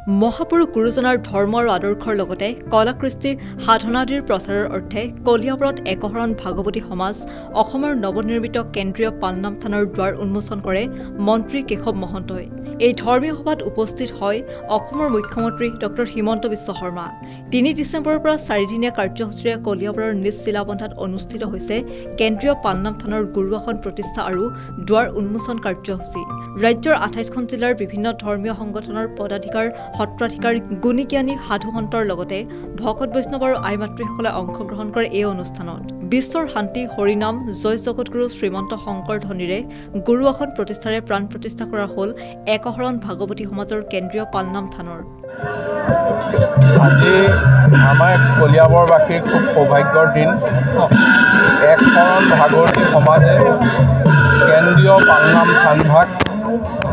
মহাপুৰুষ গুৰুজনাৰ ধৰ্ম আৰু আদৰ্শৰ লগতে কলাকৃষ্টি সাধনাদিৰ প্ৰচাৰৰ অৰ্থে কলিয়াবৰত একশৰণ ভাগৱতী সমাজ অসমৰ নৱনিৰ্মিত কেন্দ্ৰীয় পালনাম থানৰ দুৱাৰ উন্মোচন কৰে মন্ত্ৰী কেশৱ মহন্তই। এই ধৰ্মীয় সভাত উপস্থিত হয় অসমৰ মুখ্যমন্ত্ৰী ডক্টৰ হিমন্ত বিশ্ব শৰ্মা। ৩ ডিচেম্বৰৰ পৰা 4 দিনীয়া কাৰ্যসূচীৰে কলিয়াবৰৰ নিজ চিলাবন্ধাত অনুষ্ঠিত হৈছে কেন্দ্ৰীয় পালনাম থানৰ গুৰু আসন প্ৰতিষ্ঠা আৰু দুৱাৰ উন্মোচন কাৰ্যসূচী। ৰাজ্যৰ ২৮খন জিলাৰ বিভিন্ন ধৰ্মীয় সংগঠনৰ পদাধিকাৰ সত্ৰাধিকাৰী গুণী জ্ঞানী সাধু সন্তৰ লগতে ভকত বৈষ্ণৱ আৰু আই মাতৃসকলে অংশগ্ৰহণ কৰে এই অনুষ্ঠানত। বিশ্বৰ শান্তি হৰিনাম জয় জগতগুৰু শ্ৰীমন্ত শংকৰ ধ্বনিৰে গুৰু আসন প্ৰতিষ্ঠাৰে প্ৰাণ প্ৰতিষ্ঠা কৰা হ'ল একশৰণ ভাগৱতী সমাজৰ কেন্দ্ৰীয় পালনাম থানৰ। আজি আমাৰ কলিয়াবৰবাসীৰ খুব সৌভাগ্যৰ দিন। একশৰণ ভাগৱতী সমাজে কেন্দ্ৰীয় পালনাম থানভাগ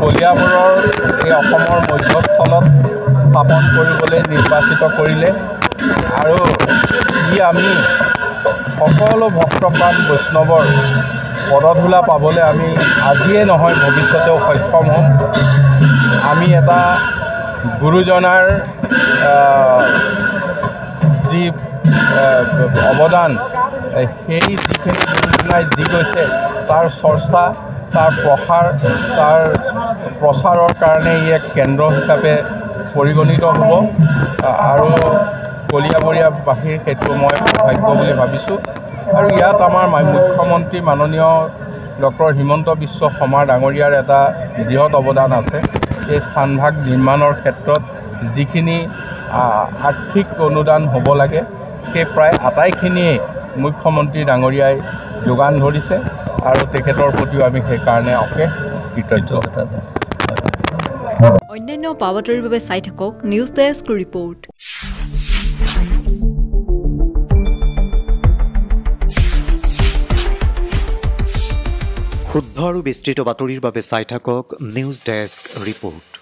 কলিয়াবৰৰ এই অসমৰ মধ্যস্থলত স্থাপন কৰিবলৈ নিৰ্বাচিত কৰিলে আৰু আমি সকলো ভক্তপ্ৰাণ বৈষ্ণৱৰ পদধূলা পাবলৈ আমি আজিয়ে নহয় ভৱিষ্যতেও সক্ষম হ'ম। আমি এটা গুৰুজনাৰ যি অৱদান সেই যিখিনি গুৰুজনাই দি গৈছে তাৰ চৰ্চা তাৰ প্ৰসাৰ তাৰ প্ৰচাৰৰ কাৰণে ই এক কেন্দ্ৰ হিচাপে পৰিগণিত হ'ব আৰু কলিয়াবৰীয়াবাসীৰ সেইটো মই সৌভাগ্য বুলি ভাবিছোঁ। আৰু ইয়াত আমাৰ মুখ্যমন্ত্ৰী মাননীয় ডক্টৰ হিমন্ত বিশ্ব শৰ্মা ডাঙৰীয়াৰ এটা বৃহৎ অৱদান আছে। এই স্থানভাগ নিৰ্মাণৰ ক্ষেত্ৰত যিখিনি আৰ্থিক অনুদান হ'ব লাগে সেই প্ৰায় আটাইখিনিয়ে মুখ্যমন্ত্ৰী ডাঙৰীয়াই যোগান ধৰিছে আৰু তেখেতৰ প্ৰতিও আমি সেইকাৰণে অশেষ কৃতজ্ঞ। অন্যান্য বাতৰিৰ বাবে চাই থাকক নিউজ ডেস্ক ৰিপৰ্ট। শুদ্ধ আৰু বিস্তৃত বাতৰিৰ বাবে চাই থাকক নিউজ ডেস্ক ৰিপৰ্ট।